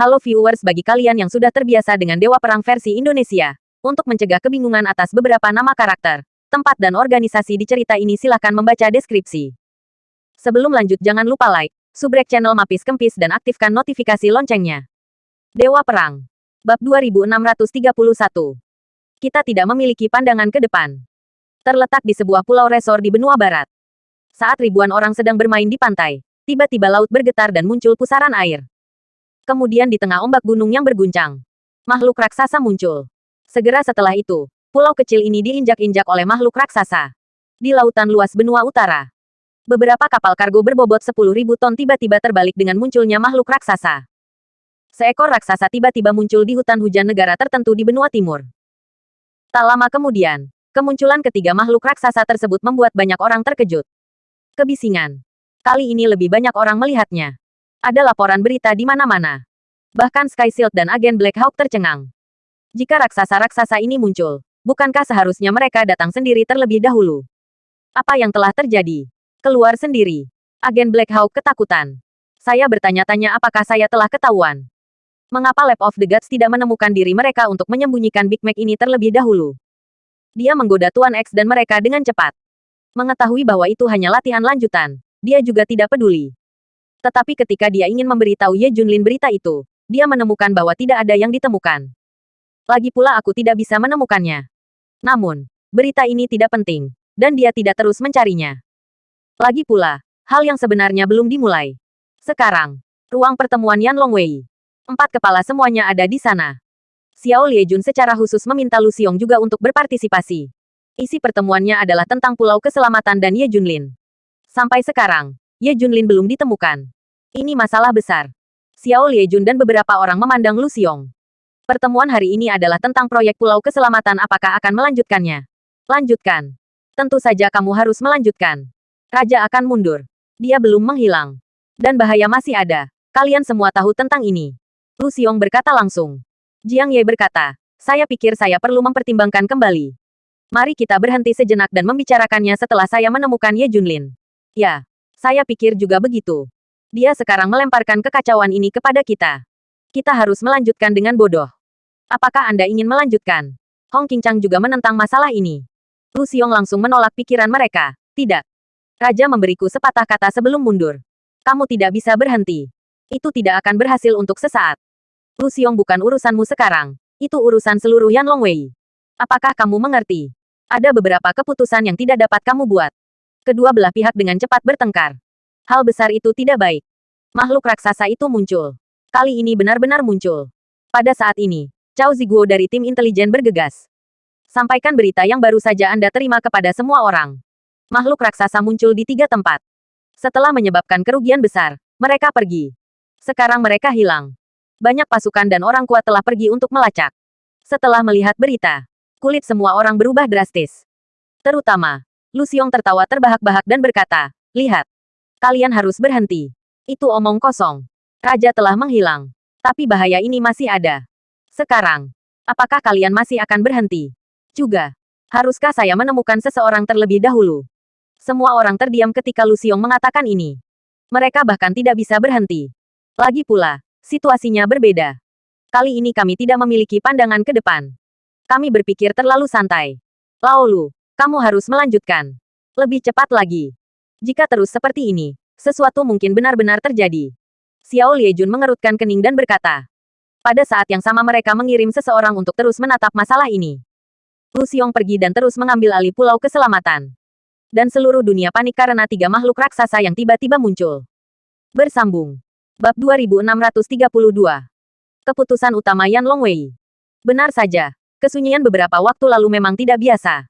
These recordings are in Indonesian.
Halo viewers, bagi kalian yang sudah terbiasa dengan Dewa Perang versi Indonesia, untuk mencegah kebingungan atas beberapa nama karakter, tempat dan organisasi di cerita ini silahkan membaca deskripsi. Sebelum lanjut jangan lupa like, subrek channel Mapis Kempis dan aktifkan notifikasi loncengnya. Dewa Perang. Bab 2631. Kita tidak memiliki pandangan ke depan. Terletak di sebuah pulau resor di benua barat. Saat ribuan orang sedang bermain di pantai, tiba-tiba laut bergetar dan muncul pusaran air. Kemudian di tengah ombak gunung yang berguncang, makhluk raksasa muncul. Segera setelah itu, pulau kecil ini diinjak-injak oleh makhluk raksasa. Di lautan luas benua utara, beberapa kapal kargo berbobot 10.000 ton tiba-tiba terbalik dengan munculnya makhluk raksasa. Seekor raksasa tiba-tiba muncul di hutan hujan negara tertentu di benua timur. Tak lama kemudian, kemunculan ketiga makhluk raksasa tersebut membuat banyak orang terkejut. Kebisingan. Kali ini lebih banyak orang melihatnya. Ada laporan berita di mana-mana. Bahkan Sky Shield dan agen Black Hawk tercengang. Jika raksasa-raksasa ini muncul, bukankah seharusnya mereka datang sendiri terlebih dahulu? Apa yang telah terjadi? Keluar sendiri. Agen Black Hawk ketakutan. Saya bertanya-tanya apakah saya telah ketahuan. Mengapa Lab of the Gods tidak menemukan diri mereka untuk menyembunyikan Big Mac ini terlebih dahulu? Dia menggoda Tuan X dan mereka dengan cepat. Mengetahui bahwa itu hanya latihan lanjutan, dia juga tidak peduli. Tetapi ketika dia ingin memberitahu Ye Junlin berita itu, dia menemukan bahwa tidak ada yang ditemukan. Lagi pula aku tidak bisa menemukannya. Namun, berita ini tidak penting, dan dia tidak terus mencarinya. Lagi pula, hal yang sebenarnya belum dimulai. Sekarang, ruang pertemuan Yan Longwei. 4 kepala semuanya ada di sana. Xiao Liejun secara khusus meminta Lu Xiong juga untuk berpartisipasi. Isi pertemuannya adalah tentang Pulau Keselamatan dan Ye Junlin. Sampai sekarang, Ye Junlin belum ditemukan. Ini masalah besar. Xiao Liejun dan beberapa orang memandang Lu Xiong. Pertemuan hari ini adalah tentang proyek Pulau Keselamatan, apakah akan melanjutkannya? Lanjutkan. Tentu saja kamu harus melanjutkan. Raja akan mundur. Dia belum menghilang. Dan bahaya masih ada. Kalian semua tahu tentang ini. Lu Xiong berkata langsung. Jiang Ye berkata, saya pikir saya perlu mempertimbangkan kembali. Mari kita berhenti sejenak dan membicarakannya setelah saya menemukan Ye Junlin. Ya, saya pikir juga begitu. Dia sekarang melemparkan kekacauan ini kepada kita. Kita harus melanjutkan dengan bodoh. Apakah Anda ingin melanjutkan? Hong Qingchang juga menentang masalah ini. Lu Xiong langsung menolak pikiran mereka. Tidak. Raja memberiku sepatah kata sebelum mundur. Kamu tidak bisa berhenti. Itu tidak akan berhasil untuk sesaat. Lu Xiong, bukan urusanmu sekarang. Itu urusan seluruh Yan Longwei. Apakah kamu mengerti? Ada beberapa keputusan yang tidak dapat kamu buat. Kedua belah pihak dengan cepat bertengkar. Hal besar itu tidak baik. Makhluk raksasa itu muncul. Kali ini benar-benar muncul. Pada saat ini, Cao Ziguo dari tim intelijen bergegas. Sampaikan berita yang baru saja Anda terima kepada semua orang. Makhluk raksasa muncul di 3 tempat. Setelah menyebabkan kerugian besar, mereka pergi. Sekarang mereka hilang. Banyak pasukan dan orang kuat telah pergi untuk melacak. Setelah melihat berita, kulit semua orang berubah drastis. Terutama, Lu Xiong tertawa terbahak-bahak dan berkata, lihat. Kalian harus berhenti. Itu omong kosong. Raja telah menghilang. Tapi bahaya ini masih ada. Sekarang, apakah kalian masih akan berhenti? Juga, haruskah saya menemukan seseorang terlebih dahulu? Semua orang terdiam ketika Lu Xiong mengatakan ini. Mereka bahkan tidak bisa berhenti. Lagi pula, situasinya berbeda. Kali ini kami tidak memiliki pandangan ke depan. Kami berpikir terlalu santai. Lao Lu, kamu harus melanjutkan. Lebih cepat lagi. Jika terus seperti ini, sesuatu mungkin benar-benar terjadi. Xiao Liejun mengerutkan kening dan berkata. Pada saat yang sama mereka mengirim seseorang untuk terus menatap masalah ini. Lu Xiong pergi dan terus mengambil alih Pulau Keselamatan. Dan seluruh dunia panik karena 3 makhluk raksasa yang tiba-tiba muncul. Bersambung. Bab 2632. Keputusan utama Yan Longwei. Benar saja, kesunyian beberapa waktu lalu memang tidak biasa.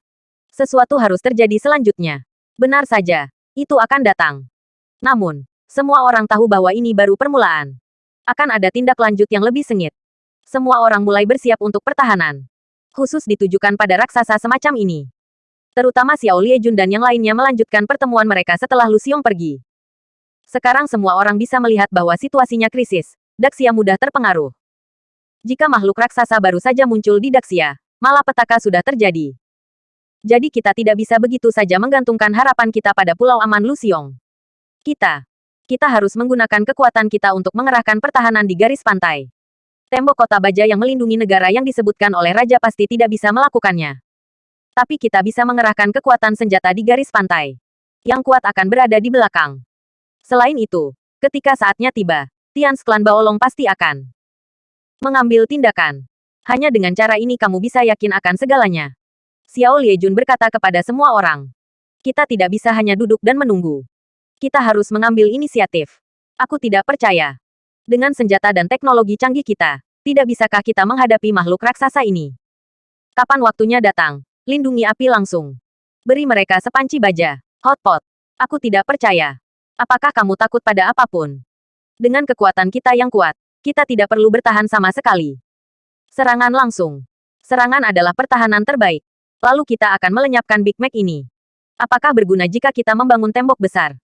Sesuatu harus terjadi selanjutnya. Benar saja. Itu akan datang. Namun, semua orang tahu bahwa ini baru permulaan. Akan ada tindak lanjut yang lebih sengit. Semua orang mulai bersiap untuk pertahanan. Khusus ditujukan pada raksasa semacam ini. Terutama Xiao Liejun dan yang lainnya melanjutkan pertemuan mereka setelah Lu Xiong pergi. Sekarang semua orang bisa melihat bahwa situasinya krisis. Daxia mudah terpengaruh. Jika makhluk raksasa baru saja muncul di Daxia, malapetaka sudah terjadi. Jadi kita tidak bisa begitu saja menggantungkan harapan kita pada Pulau Aman Lu Xiong. Kita harus menggunakan kekuatan kita untuk mengerahkan pertahanan di garis pantai. Tembok kota baja yang melindungi negara yang disebutkan oleh raja pasti tidak bisa melakukannya. Tapi kita bisa mengerahkan kekuatan senjata di garis pantai. Yang kuat akan berada di belakang. Selain itu, ketika saatnya tiba, Tians klan Baolong pasti akan mengambil tindakan. Hanya dengan cara ini kamu bisa yakin akan segalanya. Xiao Liejun berkata kepada semua orang. Kita tidak bisa hanya duduk dan menunggu. Kita harus mengambil inisiatif. Aku tidak percaya. Dengan senjata dan teknologi canggih kita, tidak bisakah kita menghadapi makhluk raksasa ini? Kapan waktunya datang? Lindungi api langsung. Beri mereka sepanci baja. Hotpot. Aku tidak percaya. Apakah kamu takut pada apapun? Dengan kekuatan kita yang kuat, kita tidak perlu bertahan sama sekali. Serangan langsung. Serangan adalah pertahanan terbaik. Lalu kita akan melenyapkan Big Mac ini. Apakah berguna jika kita membangun tembok besar?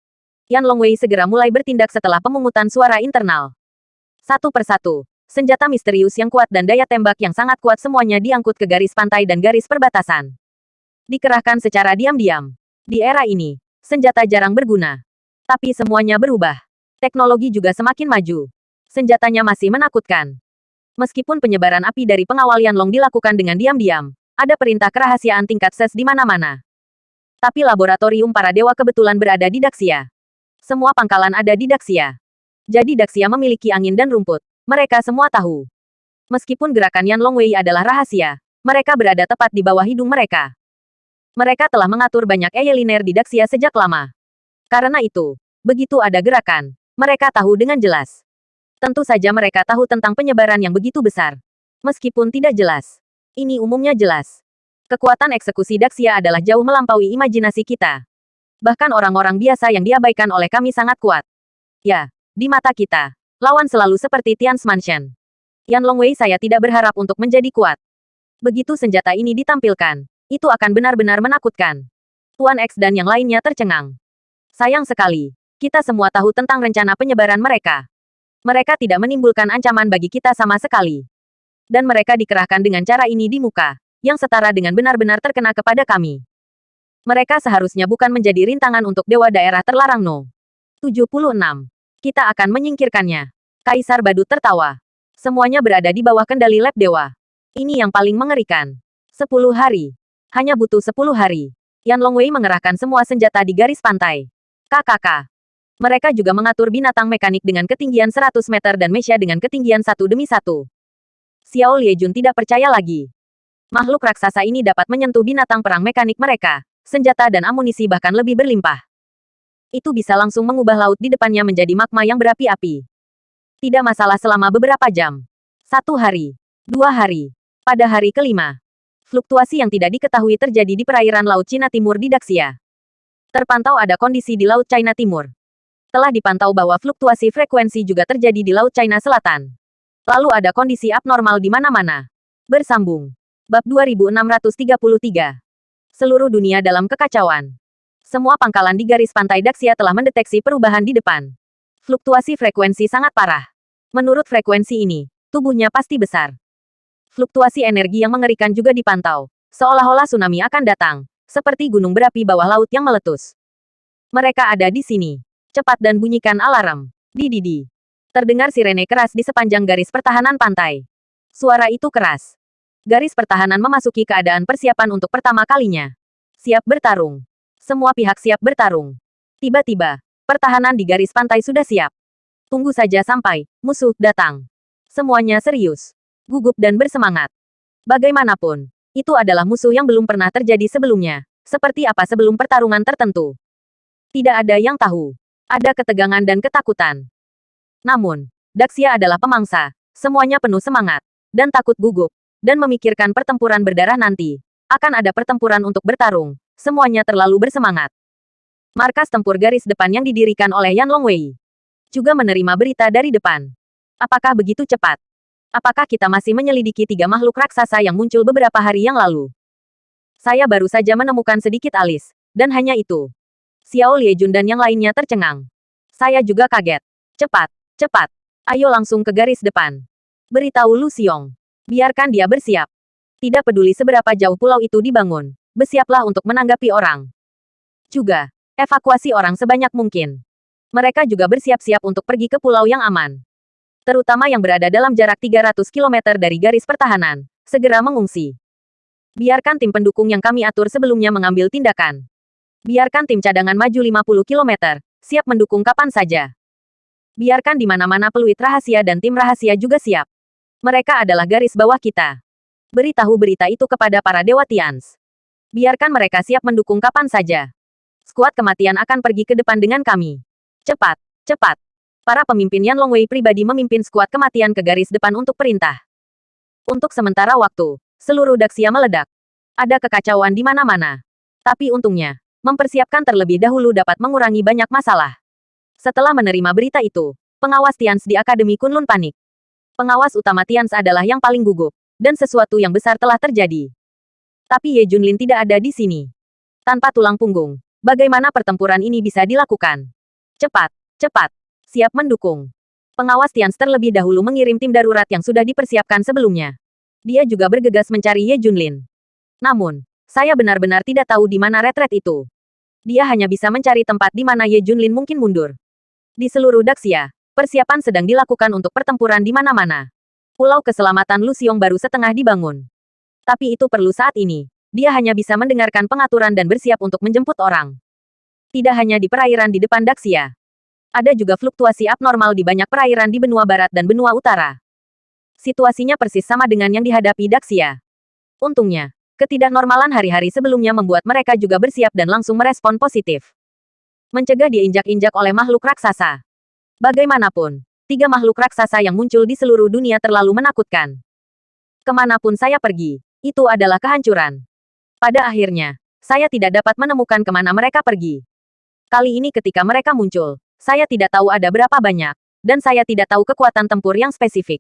Yan Longwei segera mulai bertindak setelah pemungutan suara internal. Satu persatu, senjata misterius yang kuat dan daya tembak yang sangat kuat semuanya diangkut ke garis pantai dan garis perbatasan. Dikerahkan secara diam-diam. Di era ini, senjata jarang berguna. Tapi semuanya berubah. Teknologi juga semakin maju. Senjatanya masih menakutkan. Meskipun penyebaran api dari pengawal Yanlong dilakukan dengan diam-diam, ada perintah kerahasiaan tingkat SES di mana-mana. Tapi laboratorium para dewa kebetulan berada di Daxia. Semua pangkalan ada di Daxia. Jadi Daxia memiliki angin dan rumput. Mereka semua tahu. Meskipun gerakan Yan Longwei adalah rahasia, mereka berada tepat di bawah hidung mereka. Mereka telah mengatur banyak eyeliner di Daxia sejak lama. Karena itu, begitu ada gerakan, mereka tahu dengan jelas. Tentu saja mereka tahu tentang penyebaran yang begitu besar. Meskipun tidak jelas. Ini umumnya jelas. Kekuatan eksekusi Daxia adalah jauh melampaui imajinasi kita. Bahkan orang-orang biasa yang diabaikan oleh kami sangat kuat. Ya. Di mata kita, lawan selalu seperti Tian's Mansion. Yan Longwei saya tidak berharap untuk menjadi kuat. Begitu senjata ini ditampilkan, itu akan benar-benar menakutkan. Tuan X dan yang lainnya tercengang. Sayang sekali, kita semua tahu tentang rencana penyebaran mereka. Mereka tidak menimbulkan ancaman bagi kita sama sekali. Dan mereka dikerahkan dengan cara ini di muka, yang setara dengan benar-benar terkena kepada kami. Mereka seharusnya bukan menjadi rintangan untuk dewa daerah terlarang No. 76. Kita akan menyingkirkannya. Kaisar Badut tertawa. Semuanya berada di bawah kendali lab dewa. Ini yang paling mengerikan. 10 hari. Hanya butuh 10 hari. Yan Longwei mengerahkan semua senjata di garis pantai. KKK. Mereka juga mengatur binatang mekanik dengan ketinggian 100 meter dan Mesya dengan ketinggian 1 demi 1. Xiao Liejun tidak percaya lagi. Makhluk raksasa ini dapat menyentuh binatang perang mekanik mereka. Senjata dan amunisi bahkan lebih berlimpah. Itu bisa langsung mengubah laut di depannya menjadi magma yang berapi-api. Tidak masalah selama beberapa jam. 1 hari. 2 hari. Pada hari kelima, fluktuasi yang tidak diketahui terjadi di perairan Laut Cina Timur di Daxia. Terpantau ada kondisi di Laut China Timur. Telah dipantau bahwa fluktuasi frekuensi juga terjadi di Laut China Selatan. Lalu ada kondisi abnormal di mana-mana. Bersambung. Bab 2633. Seluruh dunia dalam kekacauan. Semua pangkalan di garis pantai Daxia telah mendeteksi perubahan di depan. Fluktuasi frekuensi sangat parah. Menurut frekuensi ini, tubuhnya pasti besar. Fluktuasi energi yang mengerikan juga dipantau. Seolah-olah tsunami akan datang, seperti gunung berapi bawah laut yang meletus. Mereka ada di sini. Cepat dan bunyikan alarm. Dididi. Terdengar sirene keras di sepanjang garis pertahanan pantai. Suara itu keras. Garis pertahanan memasuki keadaan persiapan untuk pertama kalinya. Siap bertarung. Semua pihak siap bertarung. Tiba-tiba, pertahanan di garis pantai sudah siap. Tunggu saja sampai musuh datang. Semuanya serius, gugup dan bersemangat. Bagaimanapun, itu adalah musuh yang belum pernah terjadi sebelumnya. Seperti apa sebelum pertarungan tertentu. Tidak ada yang tahu. Ada ketegangan dan ketakutan. Namun, Daxia adalah pemangsa. Semuanya penuh semangat dan takut gugup dan memikirkan pertempuran berdarah nanti. Akan ada pertempuran untuk bertarung. Semuanya terlalu bersemangat. Markas tempur garis depan yang didirikan oleh Yan Longwei juga menerima berita dari depan. Apakah begitu cepat? Apakah kita masih menyelidiki 3 makhluk raksasa yang muncul beberapa hari yang lalu? Saya baru saja menemukan sedikit alis, dan hanya itu. Xiao Liejun dan yang lainnya tercengang. Saya juga kaget. Cepat, cepat. Ayo langsung ke garis depan. Beritahu Lu Xiong. Biarkan dia bersiap. Tidak peduli seberapa jauh pulau itu dibangun. Bersiaplah untuk menanggapi orang. Juga, evakuasi orang sebanyak mungkin. Mereka juga bersiap-siap untuk pergi ke pulau yang aman. terutama yang berada dalam jarak 300 km dari garis pertahanan, segera mengungsi. Biarkan tim pendukung yang kami atur sebelumnya mengambil tindakan. Biarkan tim cadangan maju 50 km, siap mendukung kapan saja. Biarkan di mana-mana peluit rahasia dan tim rahasia juga siap. Mereka adalah garis bawah kita. Beritahu berita itu kepada para Dewa Tians. Biarkan mereka siap mendukung kapan saja. Skuad kematian akan pergi ke depan dengan kami. Cepat, cepat. Para pemimpin Yan Longwei pribadi memimpin skuad kematian ke garis depan untuk perintah. Untuk sementara waktu, seluruh Daxia meledak. Ada kekacauan di mana-mana. Tapi untungnya, mempersiapkan terlebih dahulu dapat mengurangi banyak masalah. Setelah menerima berita itu, pengawas Tians di Akademi Kunlun panik. Pengawas utama Tians adalah yang paling gugup, dan sesuatu yang besar telah terjadi. Tapi Ye Junlin tidak ada di sini. Tanpa tulang punggung, bagaimana pertempuran ini bisa dilakukan? Cepat, cepat, siap mendukung. Pengawas Tians terlebih dahulu mengirim tim darurat yang sudah dipersiapkan sebelumnya. Dia juga bergegas mencari Ye Junlin. Namun, saya benar-benar tidak tahu di mana retret itu. Dia hanya bisa mencari tempat di mana Ye Junlin mungkin mundur. Di seluruh Daxia, persiapan sedang dilakukan untuk pertempuran di mana-mana. Pulau keselamatan Luxiong baru setengah dibangun. Tapi itu perlu saat ini. Dia hanya bisa mendengarkan pengaturan dan bersiap untuk menjemput orang. Tidak hanya di perairan di depan Daxia. Ada juga fluktuasi abnormal di banyak perairan di benua barat dan benua utara. Situasinya persis sama dengan yang dihadapi Daxia. Untungnya, ketidaknormalan hari-hari sebelumnya membuat mereka juga bersiap dan langsung merespon positif. Mencegah diinjak-injak oleh makhluk raksasa. Bagaimanapun, 3 makhluk raksasa yang muncul di seluruh dunia terlalu menakutkan. Kemanapun saya pergi, itu adalah kehancuran. Pada akhirnya, saya tidak dapat menemukan kemana mereka pergi. Kali ini ketika mereka muncul, saya tidak tahu ada berapa banyak, dan saya tidak tahu kekuatan tempur yang spesifik.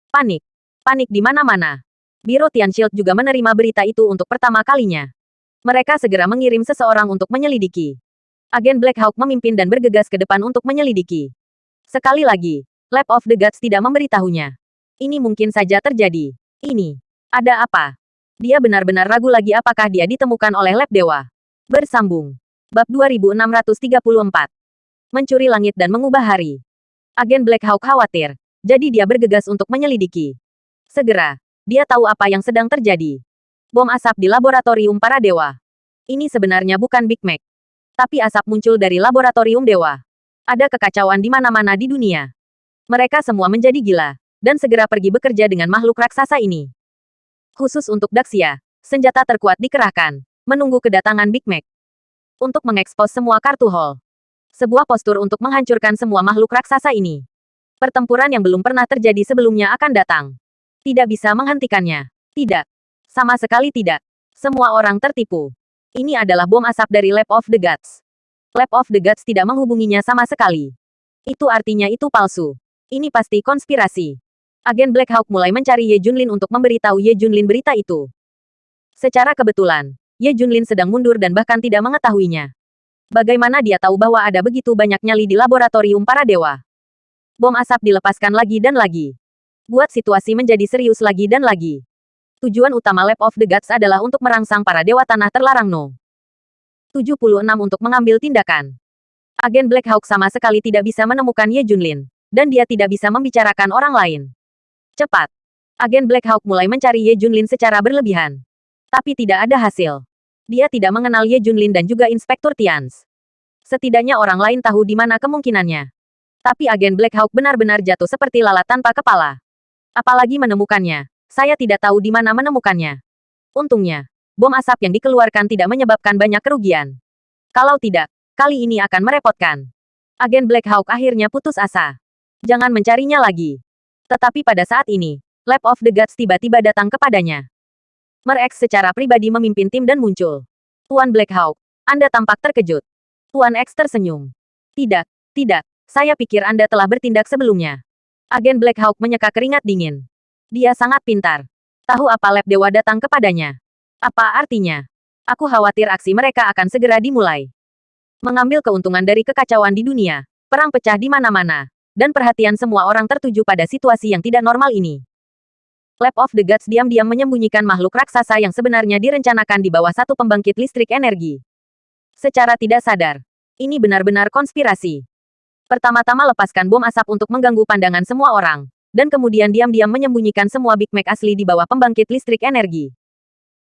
Panik. Panik di mana-mana. Biro Tianshield juga menerima berita itu untuk pertama kalinya. Mereka segera mengirim seseorang untuk menyelidiki. Agen Black Hawk memimpin dan bergegas ke depan untuk menyelidiki. Sekali lagi, Lab of the Gods tidak memberitahunya. Ini mungkin saja terjadi. Ini. Ada apa? Dia benar-benar ragu lagi apakah dia ditemukan oleh Lab Dewa. Bersambung. Bab 2634. Mencuri langit dan mengubah hari. Agen Black Hawk khawatir. Jadi dia bergegas untuk menyelidiki. Segera, dia tahu apa yang sedang terjadi. Bom asap di laboratorium para dewa. Ini sebenarnya bukan Big Mac. Tapi asap muncul dari laboratorium dewa. Ada kekacauan di mana-mana di dunia. Mereka semua menjadi gila, dan segera pergi bekerja dengan makhluk raksasa ini. Khusus untuk Daxia, senjata terkuat dikerahkan, menunggu kedatangan Big Mac. Untuk mengekspos semua kartu hall. Sebuah postur untuk menghancurkan semua makhluk raksasa ini. Pertempuran yang belum pernah terjadi sebelumnya akan datang. Tidak bisa menghentikannya. Tidak. Sama sekali tidak. Semua orang tertipu. Ini adalah bom asap dari Lab of the Gods. Lab of the Gods tidak menghubunginya sama sekali. Itu artinya itu palsu. Ini pasti konspirasi. Agen Black Hawk mulai mencari Ye Junlin untuk memberitahu Ye Junlin berita itu. Secara kebetulan, Ye Junlin sedang mundur dan bahkan tidak mengetahuinya. Bagaimana dia tahu bahwa ada begitu banyak nyali di laboratorium para dewa? Bom asap dilepaskan lagi dan lagi. Buat situasi menjadi serius lagi dan lagi. Tujuan utama Lab of the Gods adalah untuk merangsang para dewa tanah terlarang No. 76 untuk mengambil tindakan. Agen Black Hawk sama sekali tidak bisa menemukan Ye Junlin, dan dia tidak bisa membicarakan orang lain. Cepat. Agen Black Hawk mulai mencari Ye Junlin secara berlebihan. Tapi tidak ada hasil. Dia tidak mengenal Ye Junlin dan juga Inspektur Tians. Setidaknya orang lain tahu di mana kemungkinannya. Tapi agen Black Hawk benar-benar jatuh seperti lalat tanpa kepala. Apalagi menemukannya. Saya tidak tahu di mana menemukannya. Untungnya, bom asap yang dikeluarkan tidak menyebabkan banyak kerugian. Kalau tidak, kali ini akan merepotkan. Agen Black Hawk akhirnya putus asa. Jangan mencarinya lagi. Tetapi pada saat ini, Lab of the Gods tiba-tiba datang kepadanya. Mer-X secara pribadi memimpin tim dan muncul. Tuan Black Hawk, Anda tampak terkejut. Tuan X tersenyum. Tidak, tidak. Saya pikir Anda telah bertindak sebelumnya. Agen Black Hawk menyeka keringat dingin. Dia sangat pintar. Tahu apa Lab Dewa datang kepadanya. Apa artinya? Aku khawatir aksi mereka akan segera dimulai. Mengambil keuntungan dari kekacauan di dunia, perang pecah di mana-mana, dan perhatian semua orang tertuju pada situasi yang tidak normal ini. Lab of the Gods diam-diam menyembunyikan makhluk raksasa yang sebenarnya direncanakan di bawah satu pembangkit listrik energi. Secara tidak sadar, ini benar-benar konspirasi. Pertama-tama lepaskan bom asap untuk mengganggu pandangan semua orang, dan kemudian diam-diam menyembunyikan semua Big Mac asli di bawah pembangkit listrik energi.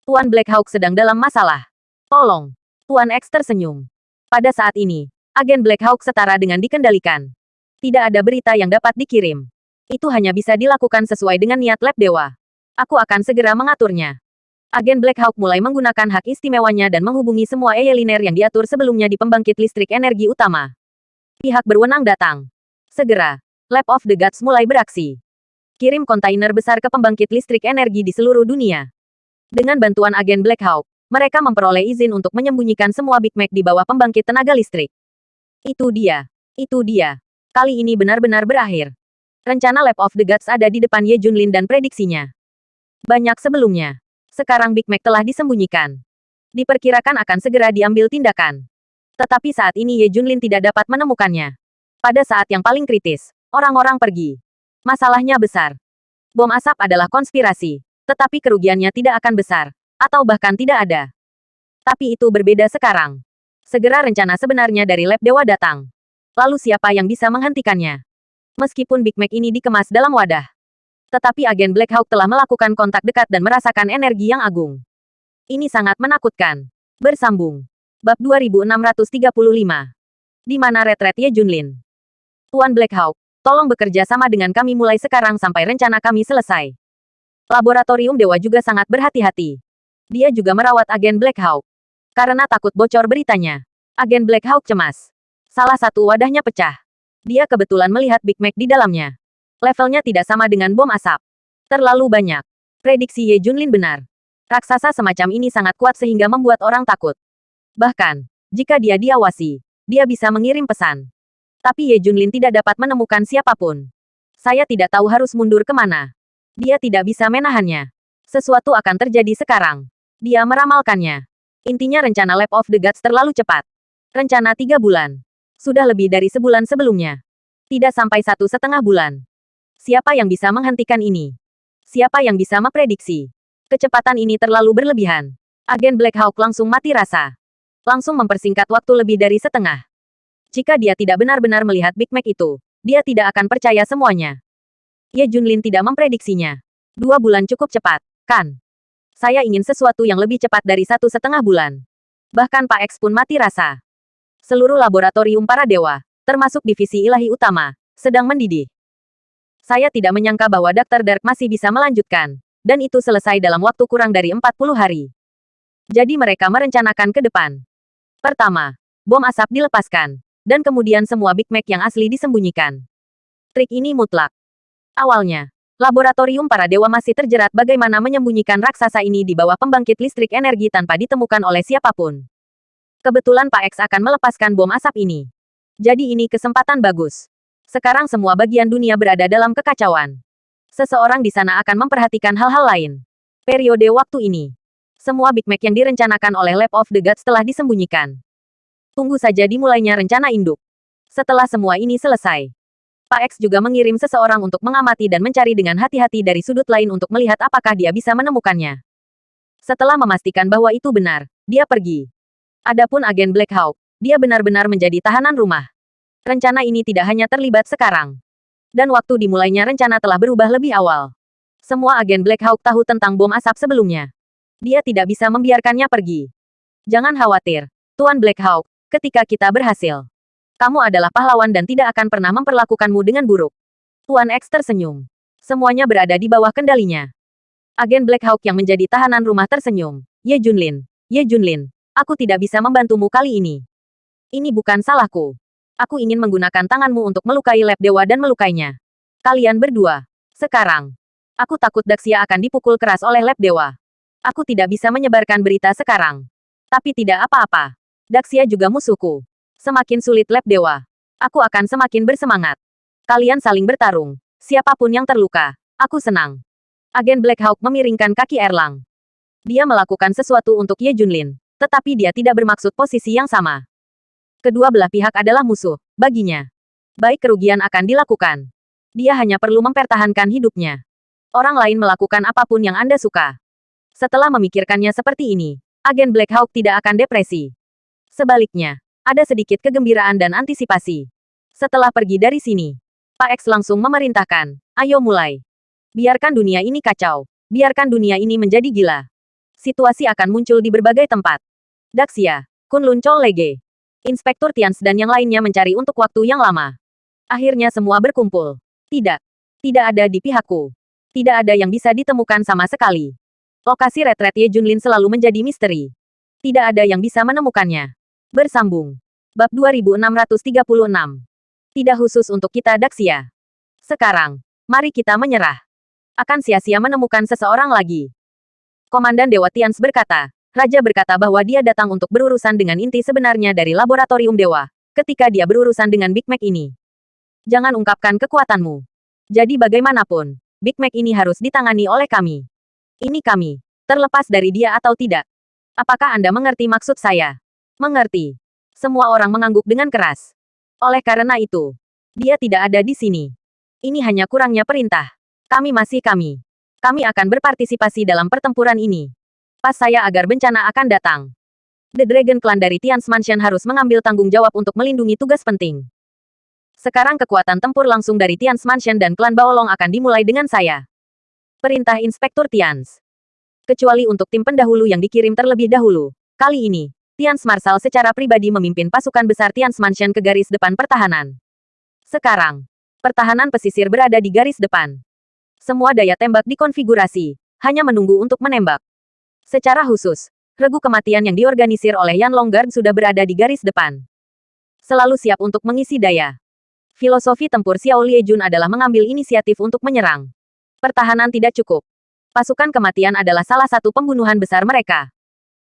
Tuan Black Hawk sedang dalam masalah. Tolong. Tuan X tersenyum. Pada saat ini, agen Black Hawk setara dengan dikendalikan. Tidak ada berita yang dapat dikirim. Itu hanya bisa dilakukan sesuai dengan niat lab dewa. Aku akan segera mengaturnya. Agen Black Hawk mulai menggunakan hak istimewanya dan menghubungi semua eyeliner yang diatur sebelumnya di pembangkit listrik energi utama. Pihak berwenang datang. Segera, Lab of the Gods mulai beraksi. Kirim kontainer besar ke pembangkit listrik energi di seluruh dunia. Dengan bantuan agen Black Hawk, mereka memperoleh izin untuk menyembunyikan semua Big Mac di bawah pembangkit tenaga listrik. Itu dia. Itu dia. Kali ini benar-benar berakhir. Rencana Lab of the Gods ada di depan Ye Junlin dan prediksinya. Banyak sebelumnya. Sekarang Big Mac telah disembunyikan. Diperkirakan akan segera diambil tindakan. Tetapi saat ini Ye Junlin tidak dapat menemukannya. Pada saat yang paling kritis, orang-orang pergi. Masalahnya besar. Bom asap adalah konspirasi, tetapi kerugiannya tidak akan besar, atau bahkan tidak ada. Tapi itu berbeda sekarang. Segera rencana sebenarnya dari Lab Dewa datang. Lalu siapa yang bisa menghentikannya? Meskipun Big Mac ini dikemas dalam wadah. Tetapi agen Black Hawk telah melakukan kontak dekat dan merasakan energi yang agung. Ini sangat menakutkan. Bersambung. Bab 2635. Di mana retret Ye Junlin? Tuan Black Hawk, tolong bekerja sama dengan kami mulai sekarang sampai rencana kami selesai. Laboratorium Dewa juga sangat berhati-hati. Dia juga merawat agen Black Hawk. Karena takut bocor beritanya. Agen Black Hawk cemas. Salah satu wadahnya pecah. Dia kebetulan melihat Big Mac di dalamnya. Levelnya tidak sama dengan bom asap. Terlalu banyak. Prediksi Ye Junlin benar. Raksasa semacam ini sangat kuat sehingga membuat orang takut. Bahkan, jika dia diawasi, dia bisa mengirim pesan. Tapi Ye Junlin tidak dapat menemukan siapapun. Saya tidak tahu harus mundur kemana. Dia tidak bisa menahannya. Sesuatu akan terjadi sekarang. Dia meramalkannya. Intinya rencana Lab of the Gods terlalu cepat. Rencana 3 bulan. Sudah lebih dari sebulan sebelumnya. Tidak sampai 1,5 bulan. Siapa yang bisa menghentikan ini? Siapa yang bisa memprediksi? Kecepatan ini terlalu berlebihan. Agen Black Hawk langsung mati rasa. Langsung mempersingkat waktu lebih dari setengah. Jika dia tidak benar-benar melihat Big Mac itu, dia tidak akan percaya semuanya. Ye Junlin tidak memprediksinya. 2 bulan cukup cepat, kan? Saya ingin sesuatu yang lebih cepat dari 1,5 bulan. Bahkan Pak X pun mati rasa. Seluruh laboratorium para dewa, termasuk divisi ilahi utama, sedang mendidih. Saya tidak menyangka bahwa Dr. Dark masih bisa melanjutkan, dan itu selesai dalam waktu kurang dari 40 hari. Jadi mereka merencanakan ke depan. Pertama, bom asap dilepaskan, dan kemudian semua Big Mac yang asli disembunyikan. Trik ini mutlak. Awalnya, laboratorium para dewa masih terjerat bagaimana menyembunyikan raksasa ini di bawah pembangkit listrik energi tanpa ditemukan oleh siapapun. Kebetulan Pak X akan melepaskan bom asap ini. Jadi ini kesempatan bagus. Sekarang semua bagian dunia berada dalam kekacauan. Seseorang di sana akan memperhatikan hal-hal lain. Periode waktu ini, semua Big Mac yang direncanakan oleh Lab of the Gods telah disembunyikan. Tunggu saja dimulainya rencana induk. Setelah semua ini selesai, Pak X juga mengirim seseorang untuk mengamati dan mencari dengan hati-hati dari sudut lain untuk melihat apakah dia bisa menemukannya. Setelah memastikan bahwa itu benar, dia pergi. Adapun agen Black Hawk, dia benar-benar menjadi tahanan rumah. Rencana ini tidak hanya terlibat sekarang. Dan waktu dimulainya rencana telah berubah lebih awal. Semua agen Black Hawk tahu tentang bom asap sebelumnya. Dia tidak bisa membiarkannya pergi. Jangan khawatir, Tuan Black Hawk, ketika kita berhasil. Kamu adalah pahlawan dan tidak akan pernah memperlakukanmu dengan buruk. Tuan X tersenyum. Semuanya berada di bawah kendalinya. Agen Black Hawk yang menjadi tahanan rumah tersenyum. Ye Junlin, aku tidak bisa membantumu kali ini. Ini bukan salahku. Aku ingin menggunakan tanganmu untuk melukai Lab Dewa dan melukainya. Kalian berdua. Sekarang. Aku takut Daxia akan dipukul keras oleh Lab Dewa. Aku tidak bisa menyebarkan berita sekarang. Tapi tidak apa-apa. Daxia juga musuhku. Semakin sulit Lab Dewa, aku akan semakin bersemangat. Kalian saling bertarung. Siapapun yang terluka, aku senang. Agen Black Hawk memiringkan kaki Erlang. Dia melakukan sesuatu untuk Ye Junlin, tetapi dia tidak bermaksud posisi yang sama. Kedua belah pihak adalah musuh, baginya. Baik kerugian akan dilakukan. Dia hanya perlu mempertahankan hidupnya. Orang lain melakukan apapun yang Anda suka. Setelah memikirkannya seperti ini, agen Black Hawk tidak akan depresi. Sebaliknya, ada sedikit kegembiraan dan antisipasi. Setelah pergi dari sini, Pak X langsung memerintahkan, ayo mulai. Biarkan dunia ini kacau. Biarkan dunia ini menjadi gila. Situasi akan muncul di berbagai tempat. Daxia, Kunlun Chol Lege, Inspektur Tians dan yang lainnya mencari untuk waktu yang lama. Akhirnya semua berkumpul. Tidak. Tidak ada di pihakku. Tidak ada yang bisa ditemukan sama sekali. Lokasi retret Ye Junlin selalu menjadi misteri. Tidak ada yang bisa menemukannya. Bersambung. Bab 2636. Tidak khusus untuk kita Daxia. Sekarang, mari kita menyerah. Akan sia-sia menemukan seseorang lagi. Komandan Dewa Tians berkata, Raja berkata bahwa dia datang untuk berurusan dengan inti sebenarnya dari Laboratorium Dewa, ketika dia berurusan dengan Big Mac ini. Jangan ungkapkan kekuatanmu. Jadi bagaimanapun, Big Mac ini harus ditangani oleh kami. Ini kami, terlepas dari dia atau tidak. Apakah Anda mengerti maksud saya? Mengerti. Semua orang mengangguk dengan keras. Oleh karena itu, dia tidak ada di sini. Ini hanya kurangnya perintah. Kami masih kami. Kami akan berpartisipasi dalam pertempuran ini. Pas saya agar bencana akan datang. The Dragon Clan dari Tians Mansion harus mengambil tanggung jawab untuk melindungi tugas penting. Sekarang kekuatan tempur langsung dari Tians Mansion dan klan Baolong akan dimulai dengan saya. Perintah Inspektur Tians. Kecuali untuk tim pendahulu yang dikirim terlebih dahulu. Kali ini, Tians Marshal secara pribadi memimpin pasukan besar Tians Mansion ke garis depan pertahanan. Sekarang, pertahanan pesisir berada di garis depan. Semua daya tembak dikonfigurasi, hanya menunggu untuk menembak. Secara khusus, regu kematian yang diorganisir oleh Yan Longgard sudah berada di garis depan. Selalu siap untuk mengisi daya. Filosofi tempur Xiao Liejun adalah mengambil inisiatif untuk menyerang. Pertahanan tidak cukup. Pasukan kematian adalah salah satu pembunuhan besar mereka.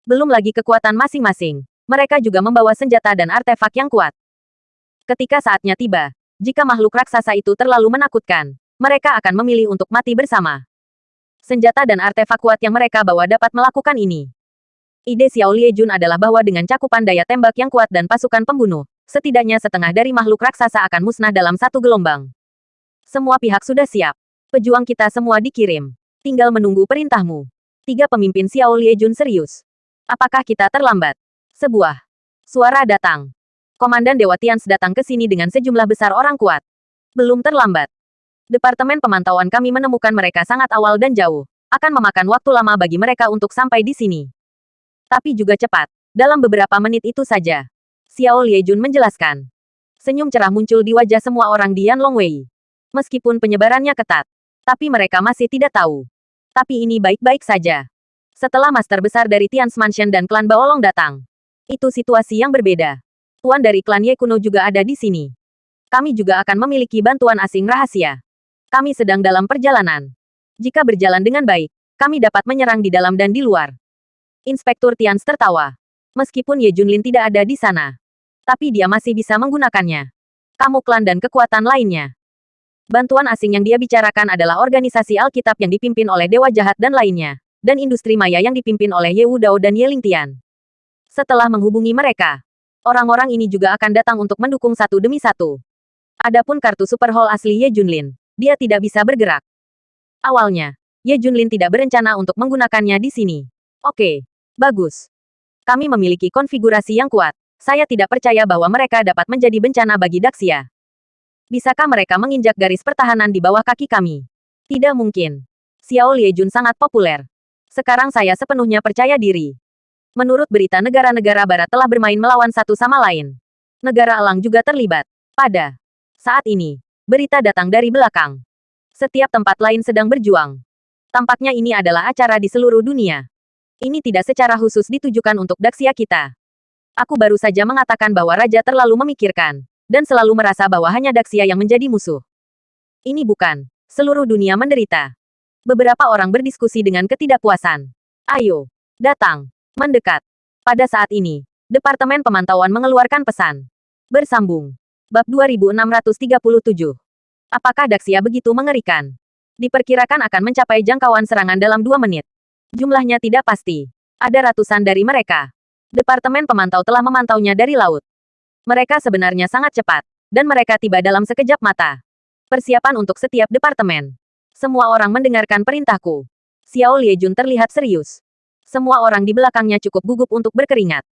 Belum lagi kekuatan masing-masing, mereka juga membawa senjata dan artefak yang kuat. Ketika saatnya tiba, jika makhluk raksasa itu terlalu menakutkan, mereka akan memilih untuk mati bersama. Senjata dan artefak kuat yang mereka bawa dapat melakukan ini. Ide Xiao Liejun adalah bahwa dengan cakupan daya tembak yang kuat dan pasukan pembunuh, setidaknya setengah dari makhluk raksasa akan musnah dalam satu gelombang. Semua pihak sudah siap. Pejuang kita semua dikirim. Tinggal menunggu perintahmu. 3 pemimpin Xiao Liejun serius. Apakah kita terlambat? Sebuah suara datang. Komandan Dewa Tians datang ke sini dengan sejumlah besar orang kuat. Belum terlambat. Departemen pemantauan kami menemukan mereka sangat awal dan jauh. Akan memakan waktu lama bagi mereka untuk sampai di sini. Tapi juga cepat. Dalam beberapa menit itu saja. Xiao Liejun menjelaskan. Senyum cerah muncul di wajah semua orang di Yanlongwei. Meskipun penyebarannya ketat. Tapi mereka masih tidak tahu. Tapi ini baik-baik saja. Setelah master besar dari Tians Mansion dan klan Baolong datang. Itu situasi yang berbeda. Tuan dari klan Ye Kuno juga ada di sini. Kami juga akan memiliki bantuan asing rahasia. Kami sedang dalam perjalanan. Jika berjalan dengan baik, kami dapat menyerang di dalam dan di luar. Inspektur Tians tertawa. Meskipun Ye Junlin tidak ada di sana. Tapi dia masih bisa menggunakannya. Kamu klan dan kekuatan lainnya. Bantuan asing yang dia bicarakan adalah organisasi Alkitab yang dipimpin oleh Dewa Jahat dan lainnya. Dan industri maya yang dipimpin oleh Ye Wudao dan Ye Lingtian. Setelah menghubungi mereka, orang-orang ini juga akan datang untuk mendukung satu demi satu. Adapun kartu Super Hall asli Ye Junlin, dia tidak bisa bergerak. Awalnya, Ye Junlin tidak berencana untuk menggunakannya di sini. Oke, bagus. Kami memiliki konfigurasi yang kuat. Saya tidak percaya bahwa mereka dapat menjadi bencana bagi Daxia. Bisakah mereka menginjak garis pertahanan di bawah kaki kami? Tidak mungkin. Xiao Liejun sangat populer. Sekarang saya sepenuhnya percaya diri. Menurut berita negara-negara barat telah bermain melawan satu sama lain. Negara elang juga terlibat. Pada saat ini, berita datang dari belakang. Setiap tempat lain sedang berjuang. Tampaknya ini adalah acara di seluruh dunia. Ini tidak secara khusus ditujukan untuk Daxia kita. Aku baru saja mengatakan bahwa Raja terlalu memikirkan, dan selalu merasa bahwa hanya Daxia yang menjadi musuh. Ini bukan. Seluruh dunia menderita. Beberapa orang berdiskusi dengan ketidakpuasan. Ayo, datang, mendekat. Pada saat ini, Departemen Pemantauan mengeluarkan pesan. Bersambung. Bab 2637. Apakah Daxia begitu mengerikan? Diperkirakan akan mencapai jangkauan serangan dalam 2 menit. Jumlahnya tidak pasti. Ada ratusan dari mereka. Departemen pemantau telah memantaunya dari laut. Mereka sebenarnya sangat cepat, dan mereka tiba dalam sekejap mata. Persiapan untuk setiap departemen. Semua orang mendengarkan perintahku. Xiao Liejun terlihat serius. Semua orang di belakangnya cukup gugup untuk berkeringat.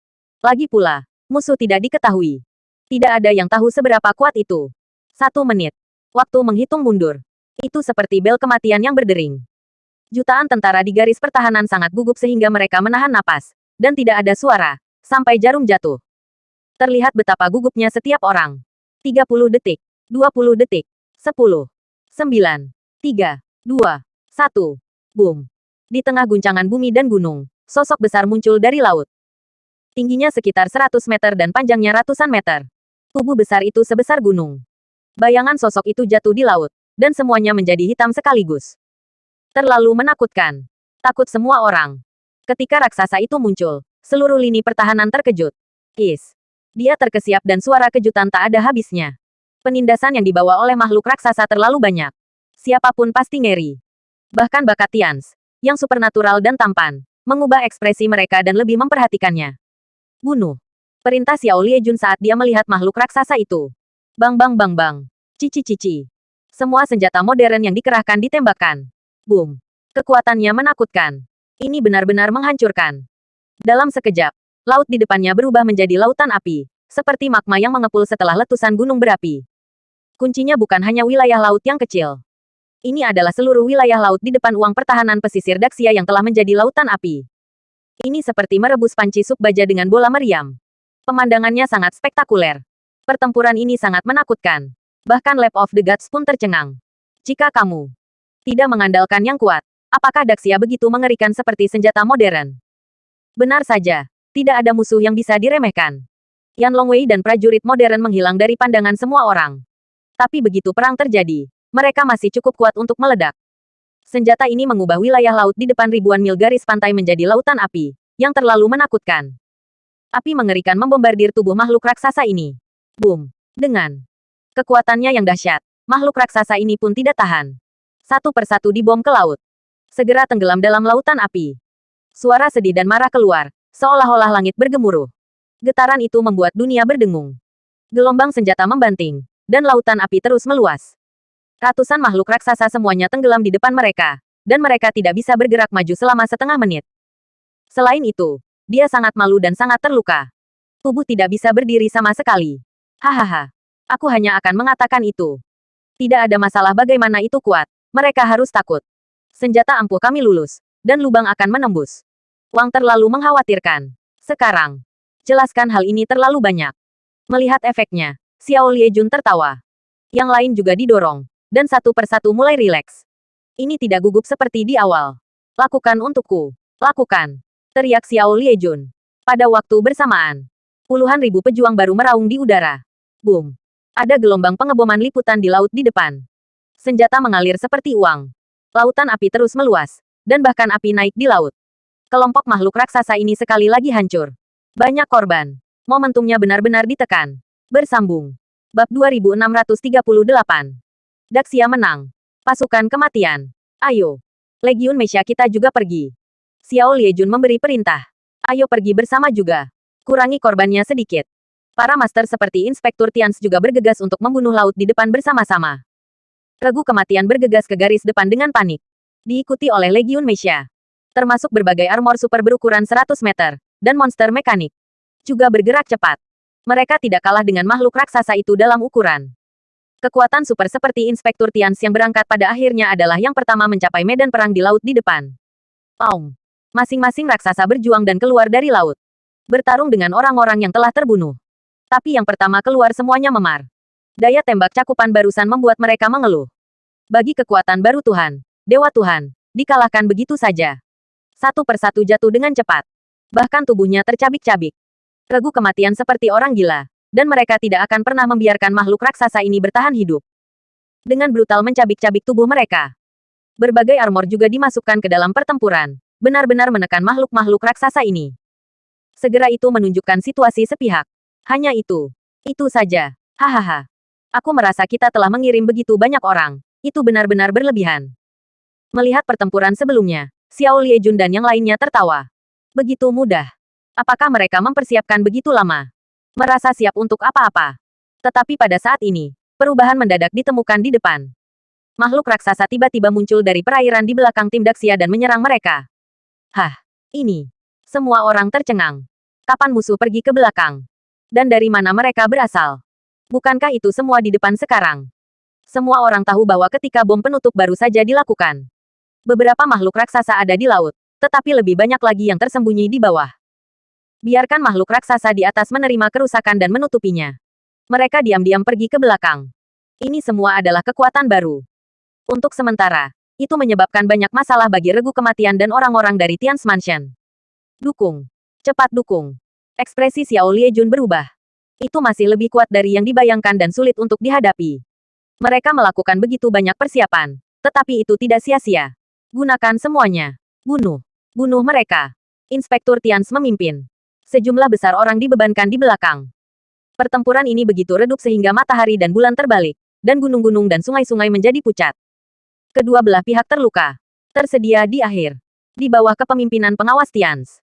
Lagi pula, musuh tidak diketahui. Tidak ada yang tahu seberapa kuat itu. 1 menit. Waktu menghitung mundur. Itu seperti bel kematian yang berdering. Jutaan tentara di garis pertahanan sangat gugup sehingga mereka menahan napas. Dan tidak ada suara. Sampai jarum jatuh. Terlihat betapa gugupnya setiap orang. 30 detik. 20 detik. 10. 9. 3. 2. 1. Boom. Di tengah guncangan bumi dan gunung, sosok besar muncul dari laut. Tingginya sekitar 100 meter dan panjangnya ratusan meter. Tubuh besar itu sebesar gunung. Bayangan sosok itu jatuh di laut, dan semuanya menjadi hitam sekaligus. Terlalu menakutkan. Takut semua orang. Ketika raksasa itu muncul, seluruh lini pertahanan terkejut. Dia terkesiap dan suara kejutan tak ada habisnya. Penindasan yang dibawa oleh makhluk raksasa terlalu banyak. Siapapun pasti ngeri. Bahkan bakat Tians, yang supernatural dan tampan, mengubah ekspresi mereka dan lebih memperhatikannya. Bunuh. Perintah Xiao Liejun saat dia melihat makhluk raksasa itu. Bang bang bang bang. Cici cici. Semua senjata modern yang dikerahkan ditembakkan. Boom. Kekuatannya menakutkan. Ini benar-benar menghancurkan. Dalam sekejap, laut di depannya berubah menjadi lautan api, seperti magma yang mengepul setelah letusan gunung berapi. Kuncinya bukan hanya wilayah laut yang kecil. Ini adalah seluruh wilayah laut di depan uang pertahanan pesisir Daxia yang telah menjadi lautan api. Ini seperti merebus panci sup baja dengan bola meriam. Pemandangannya sangat spektakuler. Pertempuran ini sangat menakutkan. Bahkan Lab of the Gods pun tercengang. Jika kamu tidak mengandalkan yang kuat, apakah Daxia begitu mengerikan seperti senjata modern? Benar saja, tidak ada musuh yang bisa diremehkan. Yan Longwei dan prajurit modern menghilang dari pandangan semua orang. Tapi begitu perang terjadi, mereka masih cukup kuat untuk meledak. Senjata ini mengubah wilayah laut di depan ribuan mil garis pantai menjadi lautan api, yang terlalu menakutkan. Api mengerikan membombardir tubuh makhluk raksasa ini. Boom! Dengan kekuatannya yang dahsyat, makhluk raksasa ini pun tidak tahan. Satu persatu dibom ke laut. Segera tenggelam dalam lautan api. Suara sedih dan marah keluar, seolah-olah langit bergemuruh. Getaran itu membuat dunia berdengung. Gelombang senjata membanting, dan lautan api terus meluas. Ratusan makhluk raksasa semuanya tenggelam di depan mereka, dan mereka tidak bisa bergerak maju selama setengah menit. Selain itu, dia sangat malu dan sangat terluka. Tubuh tidak bisa berdiri sama sekali. Hahaha. Aku hanya akan mengatakan itu. Tidak ada masalah bagaimana itu kuat. Mereka harus takut. Senjata ampuh kami lulus, dan lubang akan menembus. Wang terlalu mengkhawatirkan. Sekarang, jelaskan hal ini terlalu banyak. Melihat efeknya, Xiao Liejun tertawa. Yang lain juga didorong. Dan satu persatu mulai rileks. Ini tidak gugup seperti di awal. Lakukan untukku. Lakukan. Teriak Xiao Liejun. Pada waktu bersamaan, puluhan ribu pejuang baru meraung di udara. Boom. Ada gelombang pengeboman liputan di laut di depan. Senjata mengalir seperti uang. Lautan api terus meluas. Dan bahkan api naik di laut. Kelompok makhluk raksasa ini sekali lagi hancur. Banyak korban. Momentumnya benar-benar ditekan. Bersambung. Bab 2638. Daxia menang. Pasukan kematian. Ayo. Legiun Mesya kita juga pergi. Xiao Liejun memberi perintah. Ayo pergi bersama juga. Kurangi korbannya sedikit. Para master seperti Inspektur Tians juga bergegas untuk membunuh laut di depan bersama-sama. Regu kematian bergegas ke garis depan dengan panik. Diikuti oleh Legiun Mesya. Termasuk berbagai armor super berukuran 100 meter, dan monster mekanik. Juga bergerak cepat. Mereka tidak kalah dengan makhluk raksasa itu dalam ukuran. Kekuatan super seperti Inspektur Tians yang berangkat pada akhirnya adalah yang pertama mencapai medan perang di laut di depan. Aum. Masing-masing raksasa berjuang dan keluar dari laut. Bertarung dengan orang-orang yang telah terbunuh. Tapi yang pertama keluar semuanya memar. Daya tembak cakupan barusan membuat mereka mengeluh. Bagi kekuatan baru Tuhan, Dewa Tuhan, dikalahkan begitu saja. Satu persatu jatuh dengan cepat. Bahkan tubuhnya tercabik-cabik. Regu kematian seperti orang gila. Dan mereka tidak akan pernah membiarkan makhluk raksasa ini bertahan hidup. Dengan brutal mencabik-cabik tubuh mereka. Berbagai armor juga dimasukkan ke dalam pertempuran. Benar-benar menekan makhluk-makhluk raksasa ini. Segera itu menunjukkan situasi sepihak. Hanya itu. Itu saja. Hahaha. Aku merasa kita telah mengirim begitu banyak orang. Itu benar-benar berlebihan. Melihat pertempuran sebelumnya, Xiao Liejun dan yang lainnya tertawa. Begitu mudah. Apakah mereka mempersiapkan begitu lama? Merasa siap untuk apa-apa. Tetapi pada saat ini, perubahan mendadak ditemukan di depan. Makhluk raksasa tiba-tiba muncul dari perairan di belakang tim Daxia dan menyerang mereka. Hah, ini. Semua orang tercengang. Kapan musuh pergi ke belakang? Dan dari mana mereka berasal? Bukankah itu semua di depan sekarang? Semua orang tahu bahwa ketika bom penutup baru saja dilakukan, beberapa makhluk raksasa ada di laut, tetapi lebih banyak lagi yang tersembunyi di bawah. Biarkan makhluk raksasa di atas menerima kerusakan dan menutupinya. Mereka diam-diam pergi ke belakang. Ini semua adalah kekuatan baru. Untuk sementara, itu menyebabkan banyak masalah bagi regu kematian dan orang-orang dari Tian's Mansion. Dukung. Cepat dukung. Ekspresi Xiao Liejun berubah. Itu masih lebih kuat dari yang dibayangkan dan sulit untuk dihadapi. Mereka melakukan begitu banyak persiapan, tetapi itu tidak sia-sia. Gunakan semuanya. Bunuh. Bunuh mereka. Inspektur Tian's memimpin. Sejumlah besar orang dibebankan di belakang. Pertempuran ini begitu redup sehingga matahari dan bulan terbalik, dan gunung-gunung dan sungai-sungai menjadi pucat. Kedua belah pihak terluka. Tersedia di akhir. Di bawah kepemimpinan pengawas Tian's.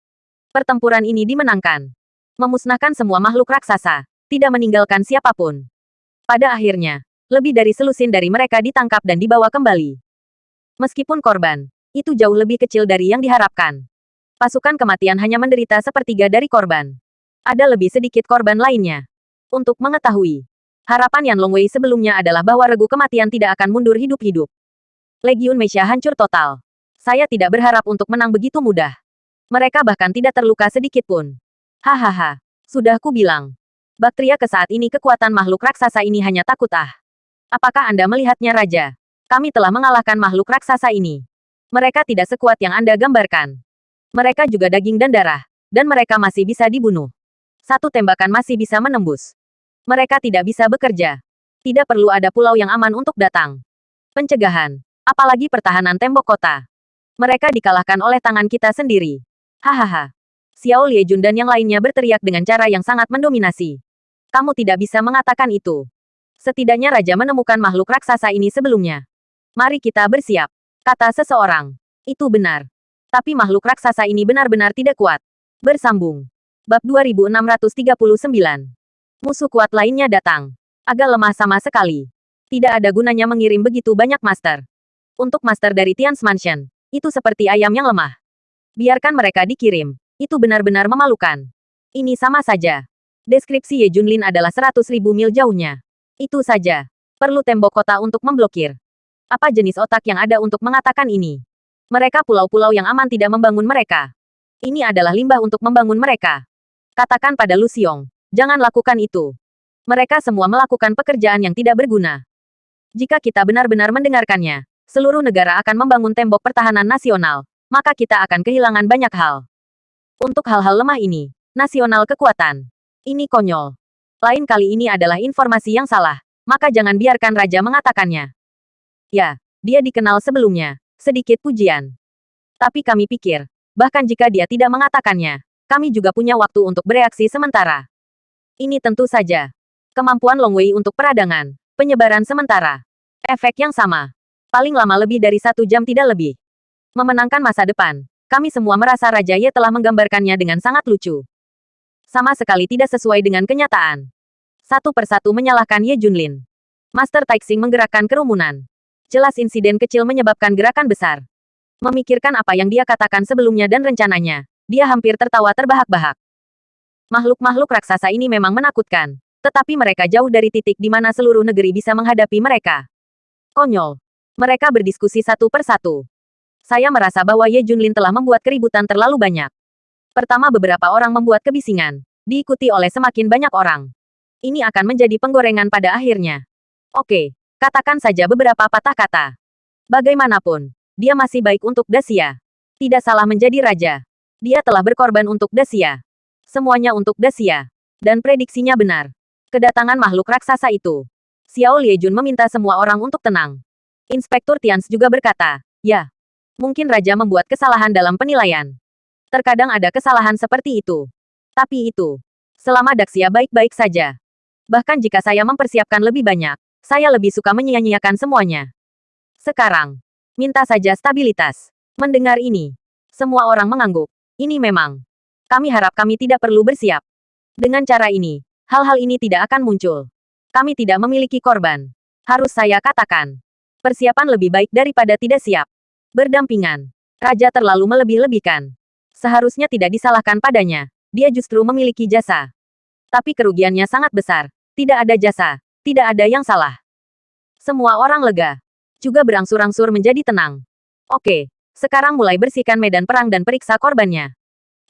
Pertempuran ini dimenangkan. Memusnahkan semua makhluk raksasa, tidak meninggalkan siapapun. Pada akhirnya, lebih dari selusin dari mereka ditangkap dan dibawa kembali. Meskipun korban, itu jauh lebih kecil dari yang diharapkan. Pasukan kematian hanya menderita sepertiga dari korban. Ada lebih sedikit korban lainnya. Untuk mengetahui, harapan Yan Longwei sebelumnya adalah bahwa regu kematian tidak akan mundur hidup-hidup. Legiun Meisha hancur total. Saya tidak berharap untuk menang begitu mudah. Mereka bahkan tidak terluka sedikit pun. Hahaha, sudah ku bilang. Baktria ke saat ini kekuatan makhluk raksasa ini hanya takut ah. Apakah Anda melihatnya Raja? Kami telah mengalahkan makhluk raksasa ini. Mereka tidak sekuat yang Anda gambarkan. Mereka juga daging dan darah, dan mereka masih bisa dibunuh. Satu tembakan masih bisa menembus. Mereka tidak bisa bekerja. Tidak perlu ada pulau yang aman untuk datang. Pencegahan, apalagi pertahanan tembok kota. Mereka dikalahkan oleh tangan kita sendiri. Hahaha. Xiao Liejun dan yang lainnya berteriak dengan cara yang sangat mendominasi. Kamu tidak bisa mengatakan itu. Setidaknya Raja menemukan makhluk raksasa ini sebelumnya. Mari kita bersiap, kata seseorang. Itu benar. Tapi makhluk raksasa ini benar-benar tidak kuat. Bersambung. Bab 2639. Musuh kuat lainnya datang. Agak lemah sama sekali. Tidak ada gunanya mengirim begitu banyak master. Untuk master dari Tian's Mansion, itu seperti ayam yang lemah. Biarkan mereka dikirim. Itu benar-benar memalukan. Ini sama saja. Deskripsi Ye Junlin adalah 100.000 mil jauhnya. Itu saja. Perlu tembok kota untuk memblokir. Apa jenis otak yang ada untuk mengatakan ini? Mereka pulau-pulau yang aman tidak membangun mereka. Ini adalah limbah untuk membangun mereka. Katakan pada Lu Xiong, jangan lakukan itu. Mereka semua melakukan pekerjaan yang tidak berguna. Jika kita benar-benar mendengarkannya, seluruh negara akan membangun tembok pertahanan nasional, maka kita akan kehilangan banyak hal. Untuk hal-hal lemah ini, nasional kekuatan. Ini konyol. Lain kali ini adalah informasi yang salah, maka jangan biarkan Raja mengatakannya. Ya, dia dikenal sebelumnya. Sedikit pujian. Tapi kami pikir, bahkan jika dia tidak mengatakannya, kami juga punya waktu untuk bereaksi sementara. Ini tentu saja. Kemampuan Longwei untuk peradangan, penyebaran sementara. Efek yang sama. Paling lama lebih dari 1 jam tidak lebih. Memenangkan masa depan. Kami semua merasa Raja Ye telah menggambarkannya dengan sangat lucu. Sama sekali tidak sesuai dengan kenyataan. Satu persatu menyalahkan Ye Junlin. Master Taixing menggerakkan kerumunan. Jelas insiden kecil menyebabkan gerakan besar. Memikirkan apa yang dia katakan sebelumnya dan rencananya, dia hampir tertawa terbahak-bahak. Makhluk-makhluk raksasa ini memang menakutkan, tetapi mereka jauh dari titik di mana seluruh negeri bisa menghadapi mereka. Konyol. Mereka berdiskusi satu persatu. Saya merasa bahwa Ye Junlin telah membuat keributan terlalu banyak. Pertama beberapa orang membuat kebisingan, diikuti oleh semakin banyak orang. Ini akan menjadi penggorengan pada akhirnya. Oke, katakan saja beberapa patah kata. Bagaimanapun, dia masih baik untuk Dacia. Tidak salah menjadi raja. Dia telah berkorban untuk Dacia. Semuanya untuk Dacia. Dan prediksinya benar. Kedatangan makhluk raksasa itu. Xiao Liejun meminta semua orang untuk tenang. Inspektur Tian's juga berkata, ya. Mungkin Raja membuat kesalahan dalam penilaian. Terkadang ada kesalahan seperti itu. Tapi itu. Selama Daxia baik-baik saja. Bahkan jika saya mempersiapkan lebih banyak, saya lebih suka menyia-nyiakan semuanya. Sekarang. Minta saja stabilitas. Mendengar ini. Semua orang mengangguk. Ini memang. Kami harap kami tidak perlu bersiap. Dengan cara ini, hal-hal ini tidak akan muncul. Kami tidak memiliki korban. Harus saya katakan. Persiapan lebih baik daripada tidak siap. Berdampingan. Raja terlalu melebih-lebihkan. Seharusnya tidak disalahkan padanya. Dia justru memiliki jasa. Tapi kerugiannya sangat besar. Tidak ada jasa. Tidak ada yang salah. Semua orang lega. Juga berangsur-angsur menjadi tenang. Oke, sekarang mulai bersihkan medan perang dan periksa korbannya.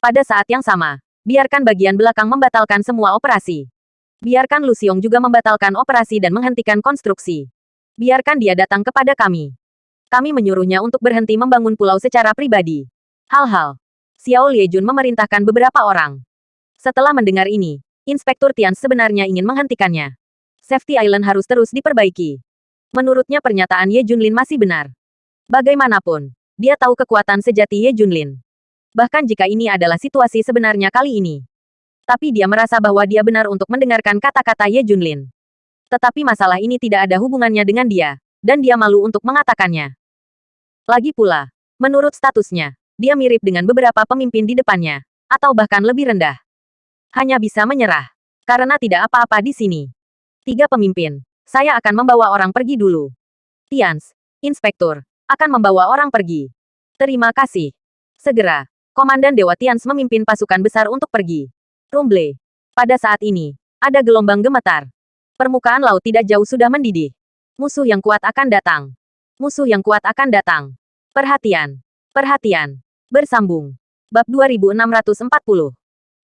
Pada saat yang sama, biarkan bagian belakang membatalkan semua operasi. Biarkan Lu Xiong juga membatalkan operasi dan menghentikan konstruksi. Biarkan dia datang kepada kami. Kami menyuruhnya untuk berhenti membangun pulau secara pribadi. Hal-hal. Xiao Liejun memerintahkan beberapa orang. Setelah mendengar ini, Inspektur Tian sebenarnya ingin menghentikannya. Safety Island harus terus diperbaiki. Menurutnya pernyataan Ye Junlin masih benar. Bagaimanapun, dia tahu kekuatan sejati Ye Junlin. Bahkan jika ini adalah situasi sebenarnya kali ini. Tapi dia merasa bahwa dia benar untuk mendengarkan kata-kata Ye Junlin. Tetapi masalah ini tidak ada hubungannya dengan dia, dan dia malu untuk mengatakannya. Lagi pula, menurut statusnya, dia mirip dengan beberapa pemimpin di depannya, atau bahkan lebih rendah. Hanya bisa menyerah. Karena tidak apa-apa di sini. 3 pemimpin. Saya akan membawa orang pergi dulu. Tians, Inspektur, akan membawa orang pergi. Terima kasih. Segera, Komandan Dewa Tians memimpin pasukan besar untuk pergi. Rumble. Pada saat ini, ada gelombang gemetar. Permukaan laut tidak jauh sudah mendidih. Musuh yang kuat akan datang. Musuh yang kuat akan datang. Perhatian. Perhatian. Bersambung. Bab 2640.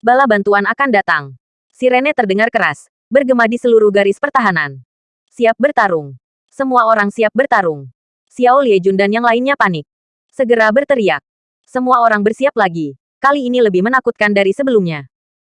Bala bantuan akan datang. Sirene terdengar keras, bergema di seluruh garis pertahanan. Siap bertarung. Semua orang siap bertarung. Xiao Liejun dan yang lainnya panik. Segera berteriak. Semua orang bersiap lagi. Kali ini lebih menakutkan dari sebelumnya.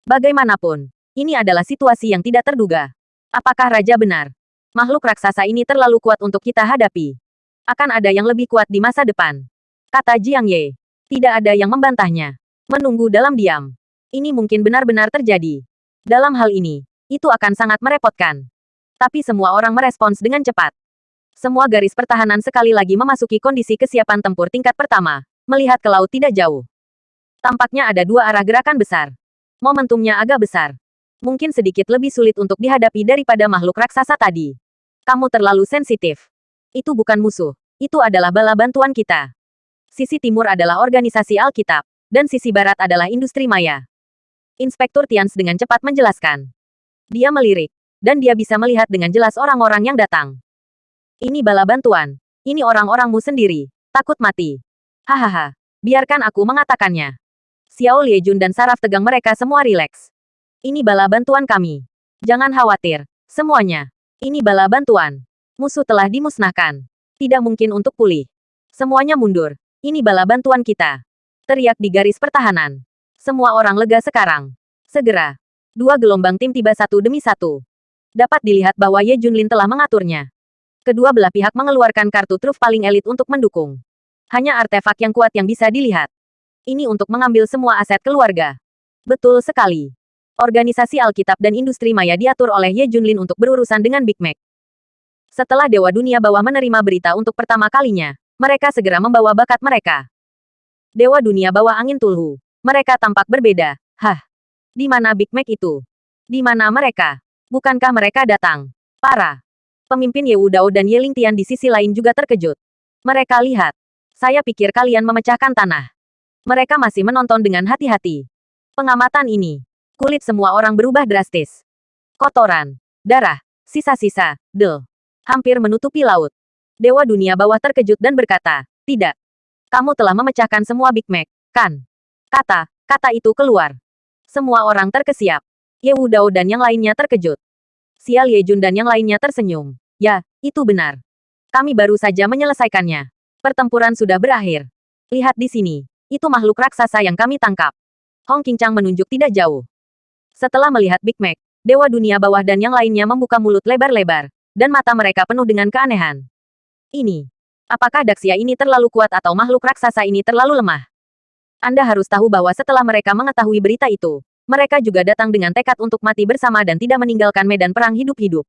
Bagaimanapun, ini adalah situasi yang tidak terduga. Apakah Raja benar? Makhluk raksasa ini terlalu kuat untuk kita hadapi. Akan ada yang lebih kuat di masa depan. Kata Jiang Ye. Tidak ada yang membantahnya. Menunggu dalam diam. Ini mungkin benar-benar terjadi. Dalam hal ini, itu akan sangat merepotkan. Tapi semua orang merespons dengan cepat. Semua garis pertahanan sekali lagi memasuki kondisi kesiapan tempur tingkat pertama, melihat ke laut tidak jauh. Tampaknya ada 2 arah gerakan besar. Momentumnya agak besar. Mungkin sedikit lebih sulit untuk dihadapi daripada makhluk raksasa tadi. Kamu terlalu sensitif. Itu bukan musuh. Itu adalah bala bantuan kita. Sisi timur adalah organisasi Alkitab, dan sisi barat adalah industri maya. Inspektur Tians dengan cepat menjelaskan. Dia melirik, dan dia bisa melihat dengan jelas orang-orang yang datang. Ini bala bantuan. Ini orang-orangmu sendiri. Takut mati. Hahaha. Biarkan aku mengatakannya. Xiao Liejun dan saraf tegang mereka semua rileks. Ini bala bantuan kami. Jangan khawatir. Semuanya. Ini bala bantuan. Musuh telah dimusnahkan. Tidak mungkin untuk pulih. Semuanya mundur. Ini bala bantuan kita. Teriak di garis pertahanan. Semua orang lega sekarang. Segera. 2 gelombang tim tiba satu demi satu. Dapat dilihat bahwa Ye Junlin telah mengaturnya. Kedua belah pihak mengeluarkan kartu truf paling elit untuk mendukung. Hanya artefak yang kuat yang bisa dilihat. Ini untuk mengambil semua aset keluarga. Betul sekali. Organisasi Alkitab dan industri maya diatur oleh Ye Junlin untuk berurusan dengan Big Mac. Setelah Dewa Dunia Bawah menerima berita untuk pertama kalinya, mereka segera membawa bakat mereka. Dewa Dunia Bawah Angin Tulhu. Mereka tampak berbeda. Hah? Di mana Big Mac itu? Di mana mereka? Bukankah mereka datang? Para pemimpin Ye Wudao dan Ye Lingtian di sisi lain juga terkejut. Mereka lihat. Saya pikir kalian memecahkan tanah. Mereka masih menonton dengan hati-hati. Pengamatan ini. Kulit semua orang berubah drastis. Kotoran. Darah. Sisa-sisa. Hampir menutupi laut. Dewa Dunia Bawah terkejut dan berkata, tidak. Kamu telah memecahkan semua Big Mac, kan? Kata itu keluar. Semua orang terkesiap. Ye Wudao dan yang lainnya terkejut. Xia Liejun dan yang lainnya tersenyum. Ya, itu benar. Kami baru saja menyelesaikannya. Pertempuran sudah berakhir. Lihat di sini. Itu makhluk raksasa yang kami tangkap. Hong Qingchang menunjuk tidak jauh. Setelah melihat Big Mac, Dewa Dunia Bawah dan yang lainnya membuka mulut lebar-lebar, dan mata mereka penuh dengan keanehan. Ini. Apakah Daxia ini terlalu kuat atau makhluk raksasa ini terlalu lemah? Anda harus tahu bahwa setelah mereka mengetahui berita itu, mereka juga datang dengan tekad untuk mati bersama dan tidak meninggalkan medan perang hidup-hidup.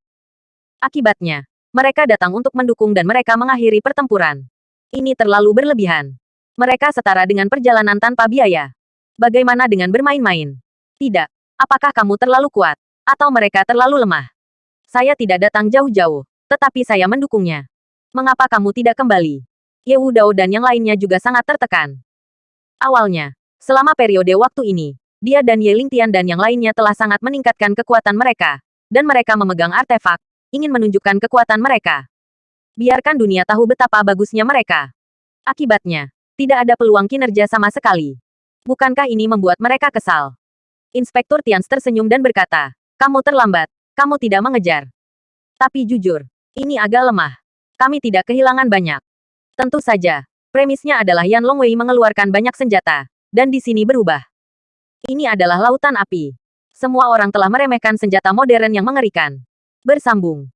Akibatnya, mereka datang untuk mendukung dan mereka mengakhiri pertempuran. Ini terlalu berlebihan. Mereka setara dengan perjalanan tanpa biaya. Bagaimana dengan bermain-main? Tidak. Apakah kamu terlalu kuat? Atau mereka terlalu lemah? Saya tidak datang jauh-jauh, tetapi saya mendukungnya. Mengapa kamu tidak kembali? Ye Wudao dan yang lainnya juga sangat tertekan. Awalnya, selama periode waktu ini, Dia dan Ye Lingtian dan yang lainnya telah sangat meningkatkan kekuatan mereka. Dan mereka memegang artefak, ingin menunjukkan kekuatan mereka. Biarkan dunia tahu betapa bagusnya mereka. Akibatnya, tidak ada peluang kinerja sama sekali. Bukankah ini membuat mereka kesal? Inspektur Tians tersenyum dan berkata, kamu terlambat, kamu tidak mengejar. Tapi jujur, ini agak lemah. Kami tidak kehilangan banyak. Tentu saja, premisnya adalah Yan Longwei mengeluarkan banyak senjata, dan di sini berubah. Ini adalah lautan api. Semua orang telah meremehkan senjata modern yang mengerikan. Bersambung.